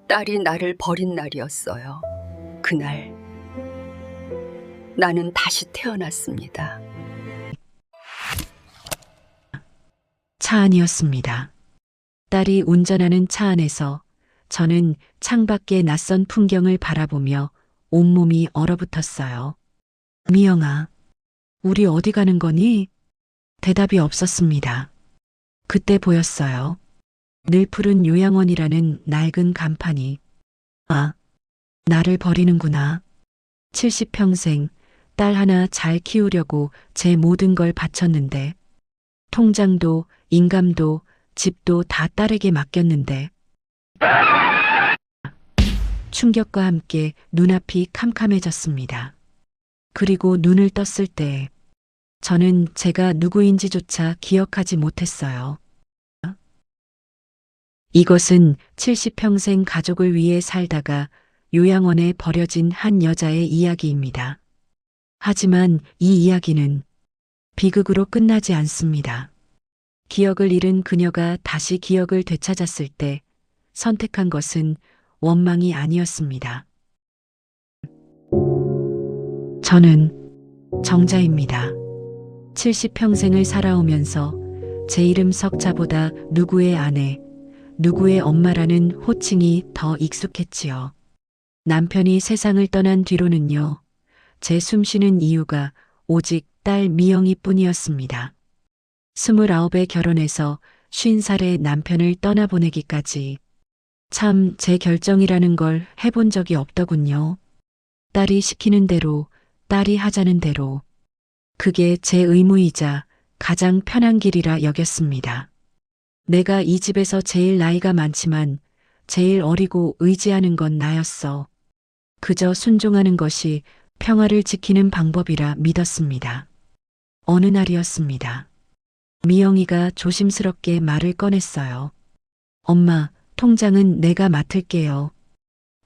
딸이 나를 버린 날이었어요. 그날 나는 다시 태어났습니다. 차 안이었습니다. 딸이 운전하는 차 안에서 저는 창밖의 낯선 풍경을 바라보며 온몸이 얼어붙었어요. 미영아, 우리 어디 가는 거니? 대답이 없었습니다. 그때 보였어요. 늘 푸른 요양원이라는 낡은 간판이. 아, 나를 버리는구나. 70평생 딸 하나 잘 키우려고 제 모든 걸 바쳤는데, 통장도 인감도 집도 다 딸에게 맡겼는데, 충격과 함께 눈앞이 캄캄해졌습니다. 그리고 눈을 떴을 때 저는 제가 누구인지조차 기억하지 못했어요. 이것은 70평생 가족을 위해 살다가 요양원에 버려진 한 여자의 이야기입니다. 하지만 이 이야기는 비극으로 끝나지 않습니다. 기억을 잃은 그녀가 다시 기억을 되찾았을 때 선택한 것은 원망이 아니었습니다. 저는 정자입니다. 70평생을 살아오면서 제 이름 석자보다 누구의 아내, 누구의 엄마라는 호칭이 더 익숙했지요. 남편이 세상을 떠난 뒤로는요, 제 숨쉬는 이유가 오직 딸 미영이 뿐이었습니다. 29에 결혼해서 50살에 남편을 떠나보내기까지 참 제 결정이라는 걸 해본 적이 없더군요. 딸이 시키는 대로, 딸이 하자는 대로. 그게 제 의무이자 가장 편한 길이라 여겼습니다. 내가 이 집에서 제일 나이가 많지만 제일 어리고 의지하는 건 나였어. 그저 순종하는 것이 평화를 지키는 방법이라 믿었습니다. 어느 날이었습니다. 미영이가 조심스럽게 말을 꺼냈어요. 엄마, 통장은 내가 맡을게요.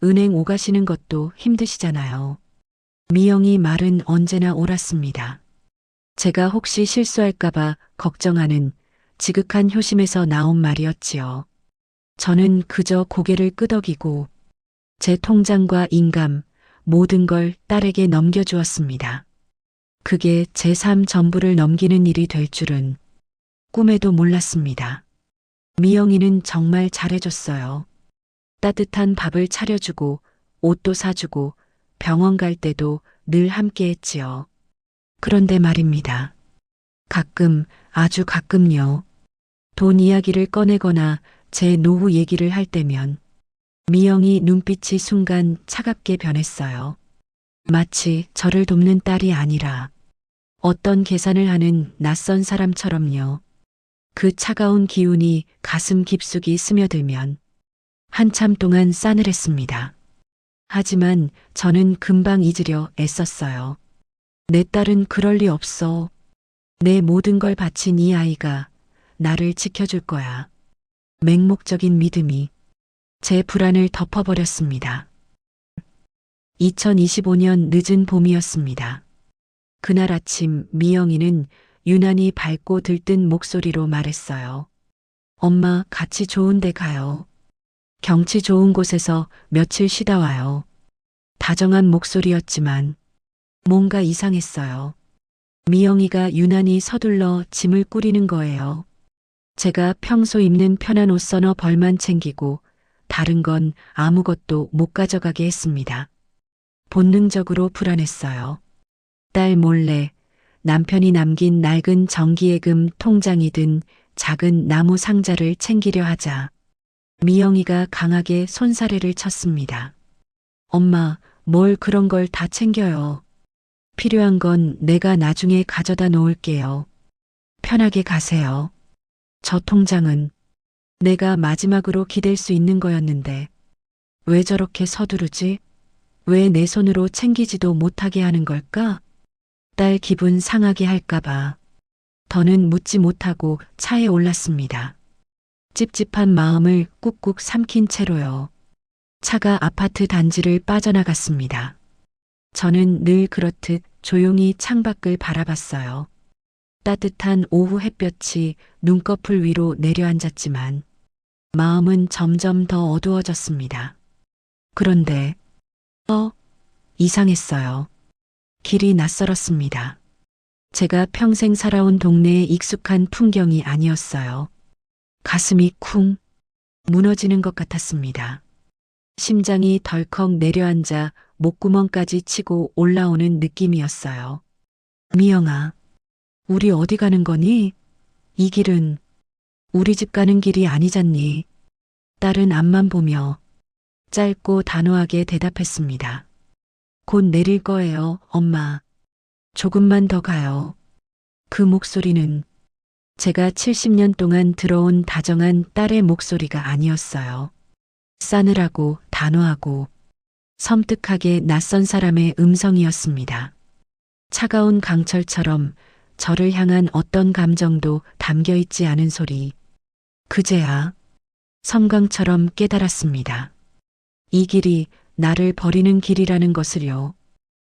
은행 오가시는 것도 힘드시잖아요. 미영이 말은 언제나 옳았습니다. 제가 혹시 실수할까봐 걱정하는 지극한 효심에서 나온 말이었지요. 저는 그저 고개를 끄덕이고 제 통장과 인감, 모든 걸 딸에게 넘겨주었습니다. 그게 제 삶 전부를 넘기는 일이 될 줄은 꿈에도 몰랐습니다. 미영이는 정말 잘해줬어요. 따뜻한 밥을 차려주고 옷도 사주고 병원 갈 때도 늘 함께 했지요. 그런데 말입니다. 가끔, 아주 가끔요. 돈 이야기를 꺼내거나 제 노후 얘기를 할 때면 미영이 눈빛이 순간 차갑게 변했어요. 마치 저를 돕는 딸이 아니라 어떤 계산을 하는 낯선 사람처럼요. 그 차가운 기운이 가슴 깊숙이 스며들면 한참 동안 싸늘했습니다. 하지만 저는 금방 잊으려 애썼어요. 내 딸은 그럴 리 없어. 내 모든 걸 바친 이 아이가 나를 지켜줄 거야. 맹목적인 믿음이 제 불안을 덮어버렸습니다. 2025년 늦은 봄이었습니다. 그날 아침 미영이는 유난히 밝고 들뜬 목소리로 말했어요. 엄마, 같이 좋은 데 가요. 경치 좋은 곳에서 며칠 쉬다 와요. 다정한 목소리였지만 뭔가 이상했어요. 미영이가 유난히 서둘러 짐을 꾸리는 거예요. 제가 평소 입는 편한 옷 서너 벌만 챙기고 다른 건 아무것도 못 가져가게 했습니다. 본능적으로 불안했어요. 딸 몰래 남편이 남긴 낡은 정기예금 통장이든 작은 나무 상자를 챙기려 하자 미영이가 강하게 손사래를 쳤습니다. 엄마, 뭘 그런 걸 다 챙겨요. 필요한 건 내가 나중에 가져다 놓을게요. 편하게 가세요. 저 통장은 내가 마지막으로 기댈 수 있는 거였는데 왜 저렇게 서두르지? 왜 내 손으로 챙기지도 못하게 하는 걸까? 딸 기분 상하게 할까봐 더는 묻지 못하고 차에 올랐습니다. 찝찝한 마음을 꾹꾹 삼킨 채로요. 차가 아파트 단지를 빠져나갔습니다. 저는 늘 그렇듯 조용히 창밖을 바라봤어요. 따뜻한 오후 햇볕이 눈꺼풀 위로 내려앉았지만 마음은 점점 더 어두워졌습니다. 그런데, 이상했어요. 길이 낯설었습니다. 제가 평생 살아온 동네에 익숙한 풍경이 아니었어요. 가슴이 쿵 무너지는 것 같았습니다. 심장이 덜컥 내려앉아 목구멍까지 치고 올라오는 느낌이었어요. 미영아, 우리 어디 가는 거니? 이 길은 우리 집 가는 길이 아니잖니. 딸은 앞만 보며 짧고 단호하게 대답했습니다. 곧 내릴 거예요, 엄마. 조금만 더 가요. 그 목소리는 제가 70년 동안 들어온 다정한 딸의 목소리가 아니었어요. 싸늘하고 단호하고 섬뜩하게 낯선 사람의 음성이었습니다. 차가운 강철처럼 저를 향한 어떤 감정도 담겨 있지 않은 소리. 그제야 섬광처럼 깨달았습니다. 이 길이 나를 버리는 길이라는 것을요.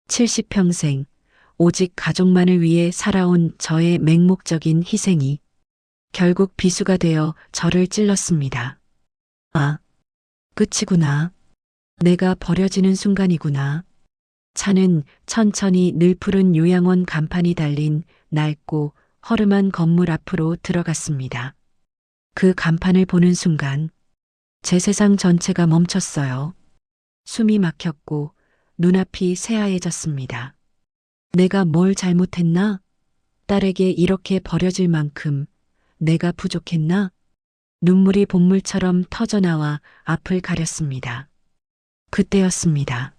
70평생 오직 가족만을 위해 살아온 저의 맹목적인 희생이 결국 비수가 되어 저를 찔렀습니다. 아, 끝이구나. 내가 버려지는 순간이구나. 차는 천천히 늘푸른 요양원 간판이 달린 낡고 허름한 건물 앞으로 들어갔습니다. 그 간판을 보는 순간 제 세상 전체가 멈췄어요. 숨이 막혔고 눈앞이 새하얘졌습니다. 내가 뭘 잘못했나? 딸에게 이렇게 버려질 만큼 내가 부족했나? 눈물이 본물처럼 터져나와 앞을 가렸습니다. 그때였습니다.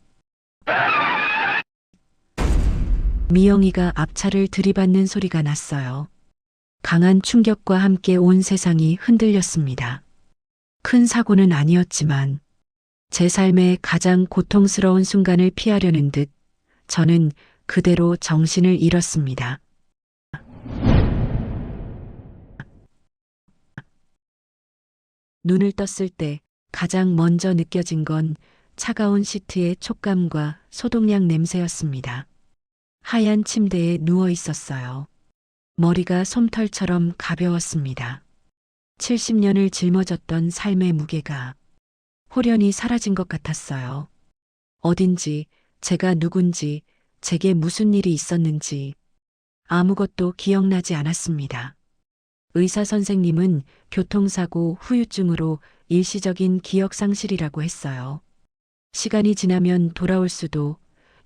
미영이가 앞차를 들이받는 소리가 났어요. 강한 충격과 함께 온 세상이 흔들렸습니다. 큰 사고는 아니었지만 제 삶의 가장 고통스러운 순간을 피하려는 듯 저는 그대로 정신을 잃었습니다. 눈을 떴을 때 가장 먼저 느껴진 건 차가운 시트의 촉감과 소독약 냄새였습니다. 하얀 침대에 누워 있었어요. 머리가 솜털처럼 가벼웠습니다. 70년을 짊어졌던 삶의 무게가 호련히 사라진 것 같았어요. 어딘지, 제가 누군지, 제게 무슨 일이 있었는지 아무것도 기억나지 않았습니다. 의사 선생님은 교통사고 후유증으로 일시적인 기억 상실이라고 했어요. 시간이 지나면 돌아올 수도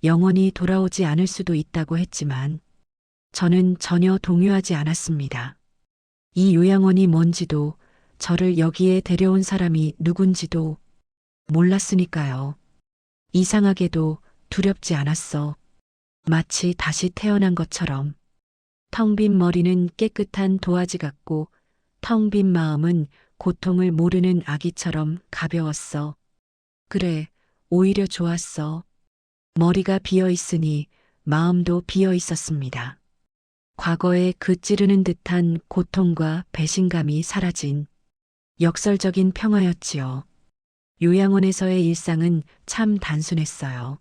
영원히 돌아오지 않을 수도 있다고 했지만 저는 전혀 동요하지 않았습니다. 이 요양원이 뭔지도 저를 여기에 데려온 사람이 누군지도 몰랐으니까요. 이상하게도 두렵지 않았어. 마치 다시 태어난 것처럼. 텅 빈 머리는 깨끗한 도화지 같고 텅 빈 마음은 고통을 모르는 아기처럼 가벼웠어. 그래, 오히려 좋았어. 머리가 비어 있으니 마음도 비어 있었습니다. 과거의 그 찌르는 듯한 고통과 배신감이 사라진 역설적인 평화였지요. 요양원에서의 일상은 참 단순했어요.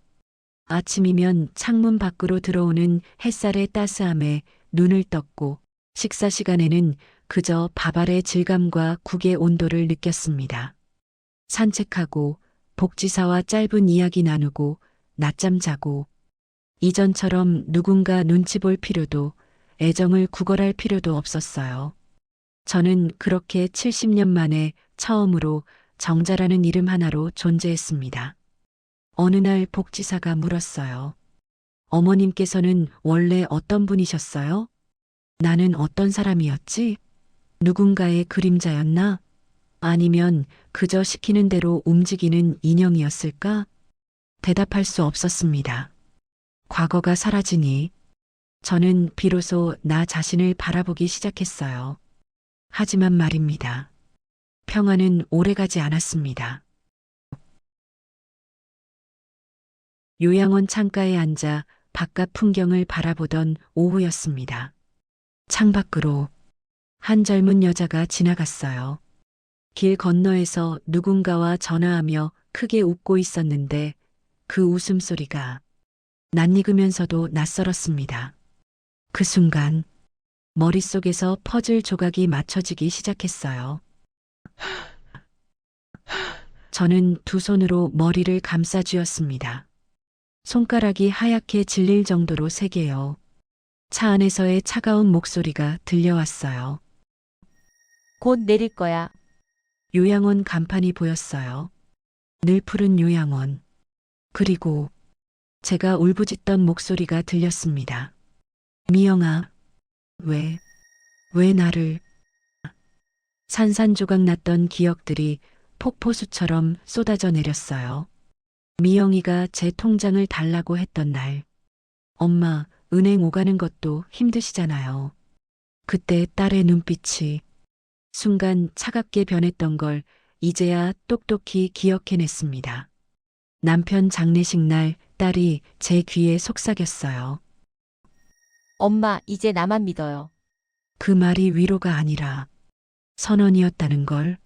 아침이면 창문 밖으로 들어오는 햇살의 따스함에 눈을 떴고 식사 시간에는 그저 밥알의 질감과 국의 온도를 느꼈습니다. 산책하고 복지사와 짧은 이야기 나누고 낮잠 자고 이전처럼 누군가 눈치 볼 필요도 애정을 구걸할 필요도 없었어요. 저는 그렇게 70년 만에 처음으로 정자라는 이름 하나로 존재했습니다. 어느 날 복지사가 물었어요. 어머님께서는 원래 어떤 분이셨어요? 나는 어떤 사람이었지? 누군가의 그림자였나? 아니면 그저 시키는 대로 움직이는 인형이었을까? 대답할 수 없었습니다. 과거가 사라지니 저는 비로소 나 자신을 바라보기 시작했어요. 하지만 말입니다. 평화는 오래가지 않았습니다. 요양원 창가에 앉아 바깥 풍경을 바라보던 오후였습니다. 창밖으로 한 젊은 여자가 지나갔어요. 길 건너에서 누군가와 전화하며 크게 웃고 있었는데 그 웃음소리가 낯익으면서도 낯설었습니다. 그 순간 머릿속에서 퍼즐 조각이 맞춰지기 시작했어요. 저는 두 손으로 머리를 감싸 쥐었습니다. 손가락이 하얗게 질릴 정도로 세게요. 차 안에서의 차가운 목소리가 들려왔어요. 곧 내릴 거야. 요양원 간판이 보였어요. 늘 푸른 요양원. 그리고 제가 울부짖던 목소리가 들렸습니다. 미영아, 왜 나를. 산산조각 났던 기억들이 폭포수처럼 쏟아져 내렸어요. 미영이가 제 통장을 달라고 했던 날. 엄마, 은행 오가는 것도 힘드시잖아요. 그때 딸의 눈빛이 순간 차갑게 변했던 걸 이제야 똑똑히 기억해냈습니다. 남편 장례식 날 딸이 제 귀에 속삭였어요. 엄마, 이제 나만 믿어요. 그 말이 위로가 아니라 선언이었다는 걸.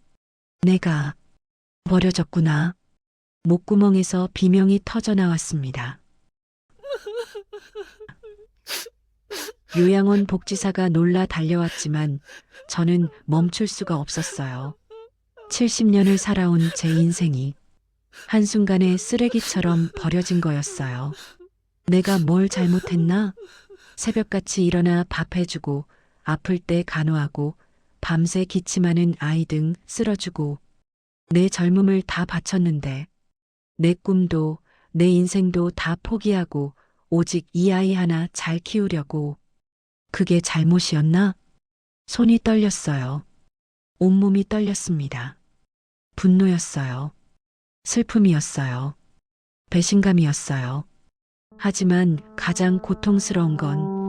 내가 버려졌구나. 목구멍에서 비명이 터져 나왔습니다. 요양원 복지사가 놀라 달려왔지만 저는 멈출 수가 없었어요. 70년을 살아온 제 인생이 한순간에 쓰레기처럼 버려진 거였어요. 내가 뭘 잘못했나? 새벽같이 일어나 밥 해주고, 아플 때 간호하고, 밤새 기침하는 아이 등 쓸어주고, 내 젊음을 다 바쳤는데, 내 꿈도, 내 인생도 다 포기하고, 오직 이 아이 하나 잘 키우려고. 그게 잘못이었나? 손이 떨렸어요. 온몸이 떨렸습니다. 분노였어요. 슬픔이었어요. 배신감이었어요. 하지만 가장 고통스러운 건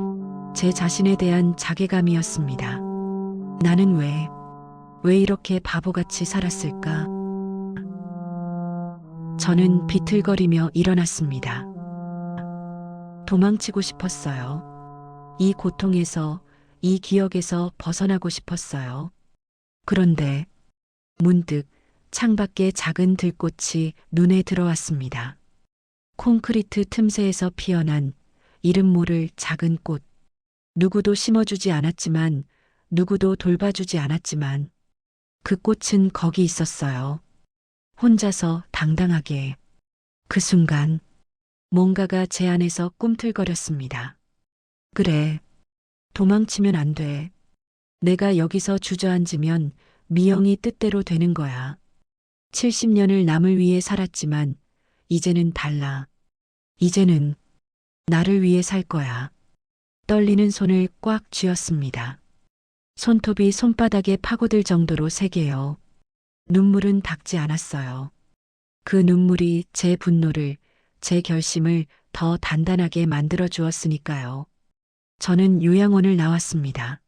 제 자신에 대한 자괴감이었습니다. 나는 왜 이렇게 바보같이 살았을까? 저는 비틀거리며 일어났습니다. 도망치고 싶었어요. 이 고통에서, 이 기억에서 벗어나고 싶었어요. 그런데 문득 창밖에 작은 들꽃이 눈에 들어왔습니다. 콘크리트 틈새에서 피어난 이름 모를 작은 꽃. 누구도 심어주지 않았지만, 누구도 돌봐주지 않았지만, 그 꽃은 거기 있었어요. 혼자서 당당하게. 그 순간, 뭔가가 제 안에서 꿈틀거렸습니다. 그래, 도망치면 안 돼. 내가 여기서 주저앉으면 미영이 뜻대로 되는 거야. 70년을 남을 위해 살았지만, 이제는 달라. 이제는 나를 위해 살 거야. 떨리는 손을 꽉 쥐었습니다. 손톱이 손바닥에 파고들 정도로 세게요. 눈물은 닦지 않았어요. 그 눈물이 제 분노를, 제 결심을 더 단단하게 만들어 주었으니까요. 저는 요양원을 나왔습니다.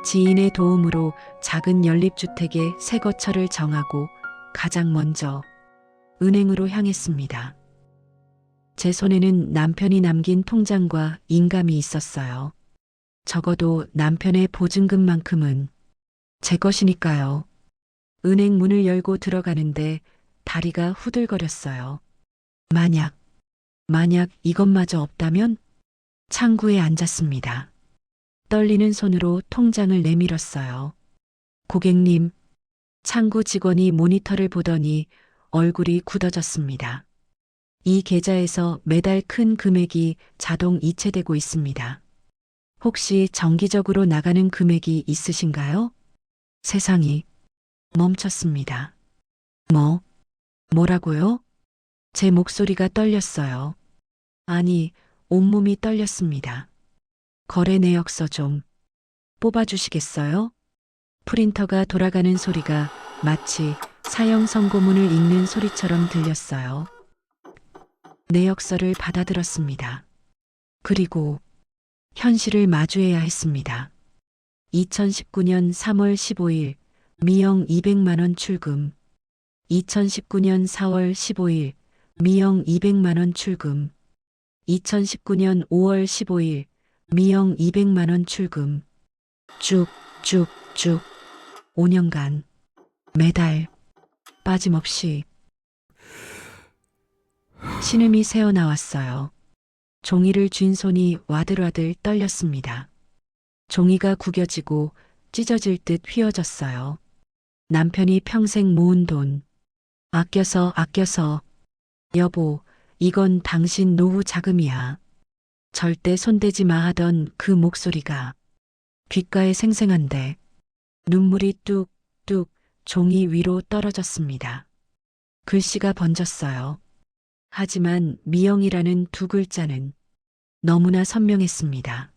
지인의 도움으로 작은 연립주택의 새 거처를 정하고 가장 먼저 은행으로 향했습니다. 제 손에는 남편이 남긴 통장과 인감이 있었어요. 적어도 남편의 보증금만큼은 제 것이니까요. 은행 문을 열고 들어가는데 다리가 후들거렸어요. 만약 이것마저 없다면? 창구에 앉았습니다. 떨리는 손으로 통장을 내밀었어요. 고객님, 창구 직원이 모니터를 보더니 얼굴이 굳어졌습니다. 이 계좌에서 매달 큰 금액이 자동 이체되고 있습니다. 혹시 정기적으로 나가는 금액이 있으신가요? 세상이 멈췄습니다. 뭐라고요? 제 목소리가 떨렸어요. 아니, 온몸이 떨렸습니다. 거래 내역서 좀 뽑아주시겠어요? 프린터가 돌아가는 소리가 마치 사형 선고문을 읽는 소리처럼 들렸어요. 내역서를 받아들었습니다. 그리고 현실을 마주해야 했습니다. 2019년 3월 15일 미영 200만 원 출금. 2019년 4월 15일 미영 200만 원 출금. 2019년 5월 15일 미영 200만 원 출금. 쭉 5년간 매달 빠짐없이 신음이 새어나왔어요. 종이를 쥔 손이 와들와들 떨렸습니다. 종이가 구겨지고 찢어질 듯 휘어졌어요. 남편이 평생 모은 돈, 아껴서. 여보, 이건 당신 노후 자금이야. 절대 손대지 마 하던 그 목소리가 귓가에 생생한데 눈물이 뚝뚝 종이 위로 떨어졌습니다. 글씨가 번졌어요. 하지만 미영이라는 두 글자는 너무나 선명했습니다.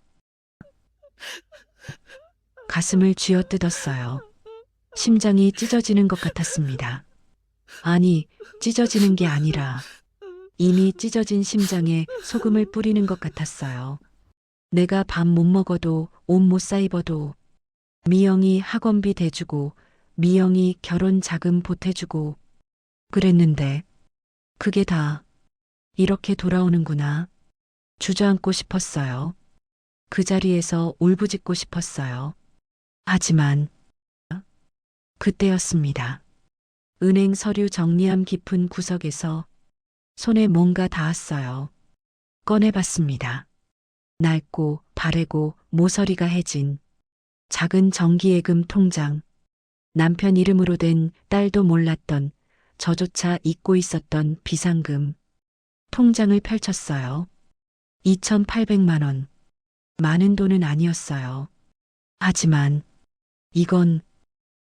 가슴을 쥐어뜯었어요. 심장이 찢어지는 것 같았습니다. 아니, 찢어지는 게 아니라 이미 찢어진 심장에 소금을 뿌리는 것 같았어요. 내가 밥 못 먹어도 옷 못 사 입어도 미영이 학원비 대주고 미영이 결혼 자금 보태주고 그랬는데 그게 다 이렇게 돌아오는구나. 주저앉고 싶었어요. 그 자리에서 울부짖고 싶었어요. 하지만 그때였습니다. 은행 서류 정리함 깊은 구석에서 손에 뭔가 닿았어요. 꺼내봤습니다. 낡고 바래고 모서리가 해진 작은 정기예금 통장. 남편 이름으로 된 딸도 몰랐던 저조차 잊고 있었던 비상금. 통장을 펼쳤어요. 2,800만 원. 많은 돈은 아니었어요. 하지만 이건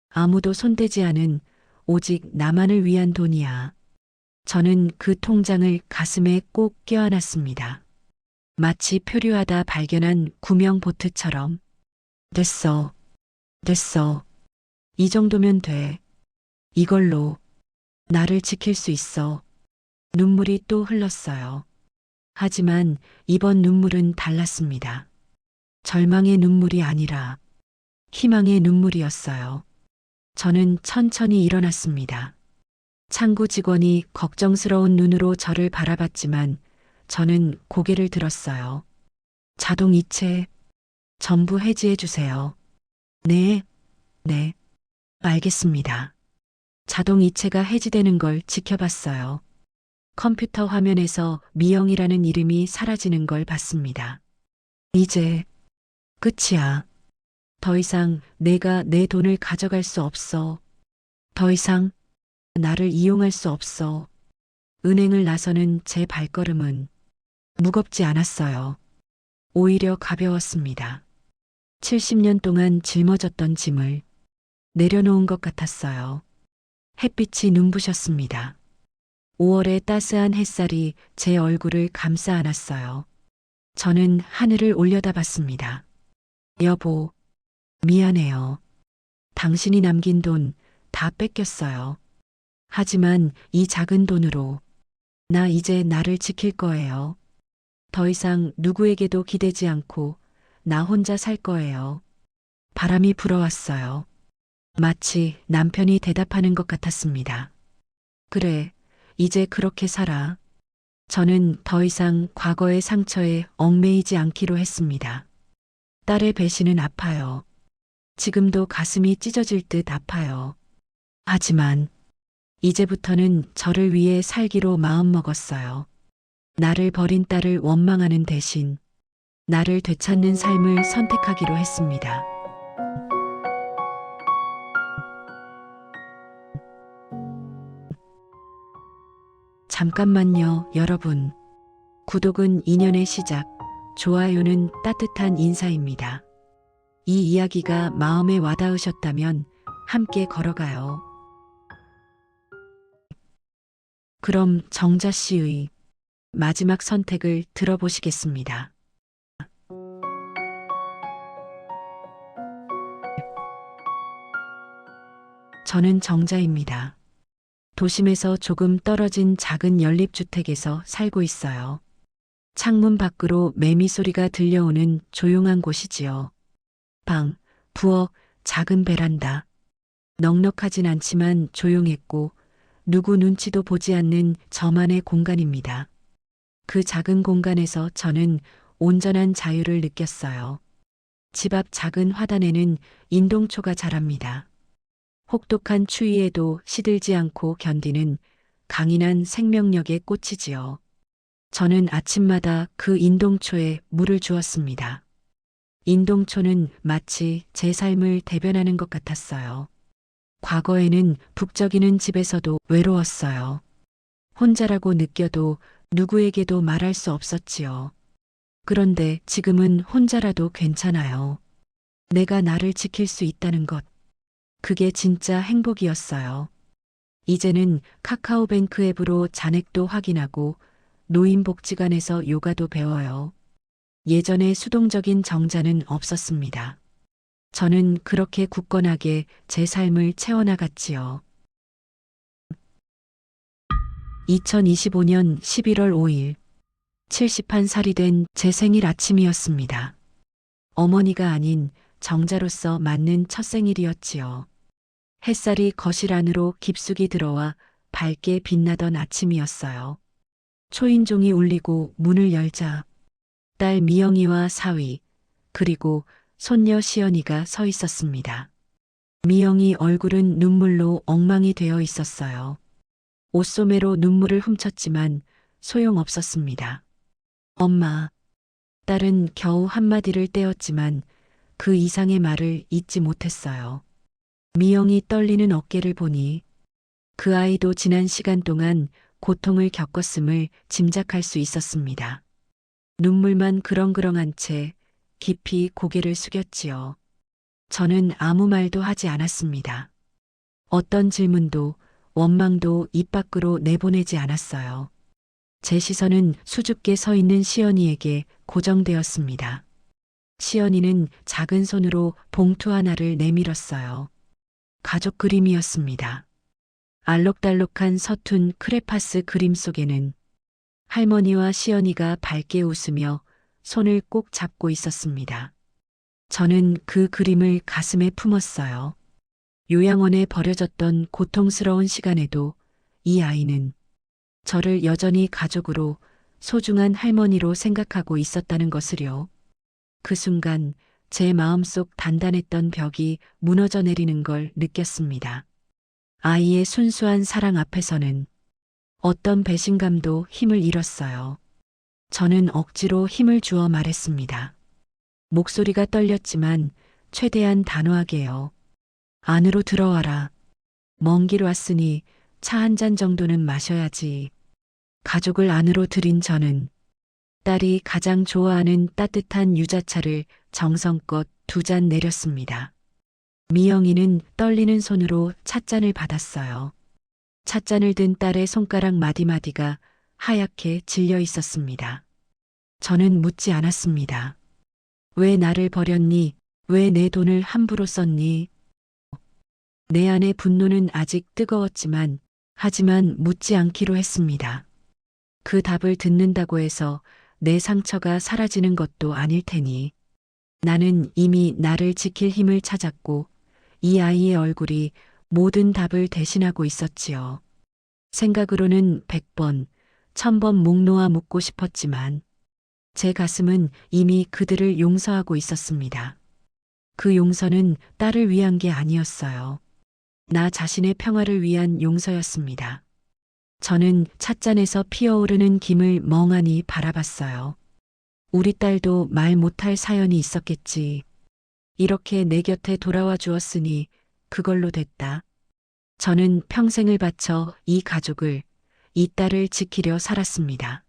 아무도 손대지 않은 오직 나만을 위한 돈이야. 저는 그 통장을 가슴에 꼭 껴안았습니다. 마치 표류하다 발견한 구명보트처럼. 됐어. 이 정도면 돼. 이걸로 나를 지킬 수 있어. 눈물이 또 흘렀어요. 하지만 이번 눈물은 달랐습니다. 절망의 눈물이 아니라 희망의 눈물이었어요. 저는 천천히 일어났습니다. 창구 직원이 걱정스러운 눈으로 저를 바라봤지만 저는 고개를 들었어요. 자동 이체 전부 해지해 주세요. 네, 알겠습니다. 자동 이체가 해지되는 걸 지켜봤어요. 컴퓨터 화면에서 미영이라는 이름이 사라지는 걸 봤습니다. 이제 끝이야. 더 이상 내가 내 돈을 가져갈 수 없어. 더 이상 나를 이용할 수 없어. 은행을 나서는 제 발걸음은 무겁지 않았어요. 오히려 가벼웠습니다. 70년 동안 짊어졌던 짐을 내려놓은 것 같았어요. 햇빛이 눈부셨습니다. 5월의 따스한 햇살이 제 얼굴을 감싸 안았어요. 저는 하늘을 올려다봤습니다. 여보, 미안해요. 당신이 남긴 돈 다 뺏겼어요. 하지만 이 작은 돈으로 나 이제 나를 지킬 거예요. 더 이상 누구에게도 기대지 않고 나 혼자 살 거예요. 바람이 불어왔어요. 마치 남편이 대답하는 것 같았습니다. 그래, 이제 그렇게 살아. 저는 더 이상 과거의 상처에 얽매이지 않기로 했습니다. 딸의 배신은 아파요. 지금도 가슴이 찢어질 듯 아파요. 하지만 이제부터는 저를 위해 살기로 마음먹었어요. 나를 버린 딸을 원망하는 대신 나를 되찾는 삶을 선택하기로 했습니다. 잠깐만요, 여러분. 구독은 인연의 시작, 좋아요는 따뜻한 인사입니다. 이 이야기가 마음에 와닿으셨다면 함께 걸어가요. 그럼 정자 씨의 마지막 선택을 들어보시겠습니다. 저는 정자입니다. 도심에서 조금 떨어진 작은 연립주택에서 살고 있어요. 창문 밖으로 매미 소리가 들려오는 조용한 곳이지요. 방, 부엌, 작은 베란다. 넉넉하진 않지만 조용했고 누구 눈치도 보지 않는 저만의 공간입니다. 그 작은 공간에서 저는 온전한 자유를 느꼈어요. 집 앞 작은 화단에는 인동초가 자랍니다. 혹독한 추위에도 시들지 않고 견디는 강인한 생명력의 꽃이지요. 저는 아침마다 그 인동초에 물을 주었습니다. 인동초는 마치 제 삶을 대변하는 것 같았어요. 과거에는 북적이는 집에서도 외로웠어요. 혼자라고 느껴도 누구에게도 말할 수 없었지요. 그런데 지금은 혼자라도 괜찮아요. 내가 나를 지킬 수 있다는 것. 그게 진짜 행복이었어요. 이제는 카카오뱅크 앱으로 잔액도 확인하고 노인복지관에서 요가도 배워요. 예전에 수동적인 정자는 없었습니다. 저는 그렇게 굳건하게 제 삶을 채워나갔지요. 2025년 11월 5일, 71살이 된 제 생일 아침이었습니다. 어머니가 아닌 정자로서 맞는 첫 생일이었지요. 햇살이 거실 안으로 깊숙이 들어와 밝게 빛나던 아침이었어요. 초인종이 울리고 문을 열자 딸 미영이와 사위, 그리고 손녀 시연이가 서 있었습니다. 미영이 얼굴은 눈물로 엉망이 되어 있었어요. 옷소매로 눈물을 훔쳤지만 소용없었습니다. 엄마. 딸은 겨우 한마디를 떼었지만 그 이상의 말을 잇지 못했어요. 미영이 떨리는 어깨를 보니 그 아이도 지난 시간 동안 고통을 겪었음을 짐작할 수 있었습니다. 눈물만 그렁그렁한 채 깊이 고개를 숙였지요. 저는 아무 말도 하지 않았습니다. 어떤 질문도 원망도 입 밖으로 내보내지 않았어요. 제 시선은 수줍게 서 있는 시연이에게 고정되었습니다. 시연이는 작은 손으로 봉투 하나를 내밀었어요. 가족 그림이었습니다. 알록달록한 서툰 크레파스 그림 속에는 할머니와 시연이가 밝게 웃으며 손을 꼭 잡고 있었습니다. 저는 그 그림을 가슴에 품었어요. 요양원에 버려졌던 고통스러운 시간에도 이 아이는 저를 여전히 가족으로 소중한 할머니로 생각하고 있었다는 것을요. 그 순간 제 마음속 단단했던 벽이 무너져 내리는 걸 느꼈습니다. 아이의 순수한 사랑 앞에서는 어떤 배신감도 힘을 잃었어요. 저는 억지로 힘을 주어 말했습니다. 목소리가 떨렸지만 최대한 단호하게요. 안으로 들어와라. 먼 길 왔으니 차 한 잔 정도는 마셔야지. 가족을 안으로 들인 저는 딸이 가장 좋아하는 따뜻한 유자차를 정성껏 2잔 내렸습니다. 미영이는 떨리는 손으로 찻잔을 받았어요. 찻잔을 든 딸의 손가락 마디마디가 하얗게 질려 있었습니다. 저는 묻지 않았습니다. 왜 나를 버렸니? 왜 내 돈을 함부로 썼니? 내 안의 분노는 아직 뜨거웠지만 하지만 묻지 않기로 했습니다. 그 답을 듣는다고 해서 내 상처가 사라지는 것도 아닐 테니. 나는 이미 나를 지킬 힘을 찾았고 이 아이의 얼굴이 모든 답을 대신하고 있었지요. 생각으로는 100번, 1000번 목 놓아 묻고 싶었지만 제 가슴은 이미 그들을 용서하고 있었습니다. 그 용서는 딸을 위한 게 아니었어요. 나 자신의 평화를 위한 용서였습니다. 저는 찻잔에서 피어오르는 김을 멍하니 바라봤어요. 우리 딸도 말 못할 사연이 있었겠지. 이렇게 내 곁에 돌아와 주었으니 그걸로 됐다. 저는 평생을 바쳐 이 가족을, 이 딸을 지키려 살았습니다.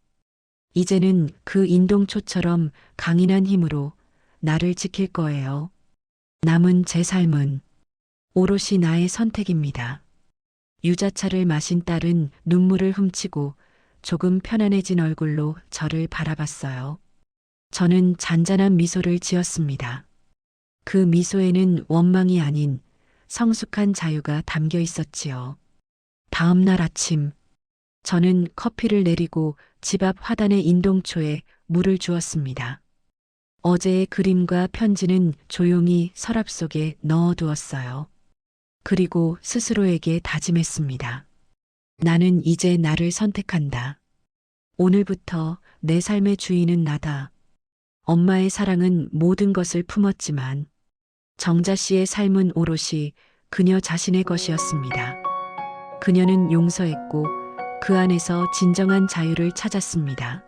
이제는 그 인동초처럼 강인한 힘으로 나를 지킬 거예요. 남은 제 삶은 오롯이 나의 선택입니다. 유자차를 마신 딸은 눈물을 훔치고 조금 편안해진 얼굴로 저를 바라봤어요. 저는 잔잔한 미소를 지었습니다. 그 미소에는 원망이 아닌 성숙한 자유가 담겨 있었지요. 다음 날 아침, 저는 커피를 내리고 집 앞 화단의 인동초에 물을 주었습니다. 어제의 그림과 편지는 조용히 서랍 속에 넣어두었어요. 그리고 스스로에게 다짐했습니다. 나는 이제 나를 선택한다. 오늘부터 내 삶의 주인은 나다. 엄마의 사랑은 모든 것을 품었지만 정자 씨의 삶은 오롯이 그녀 자신의 것이었습니다. 그녀는 용서했고 그 안에서 진정한 자유를 찾았습니다.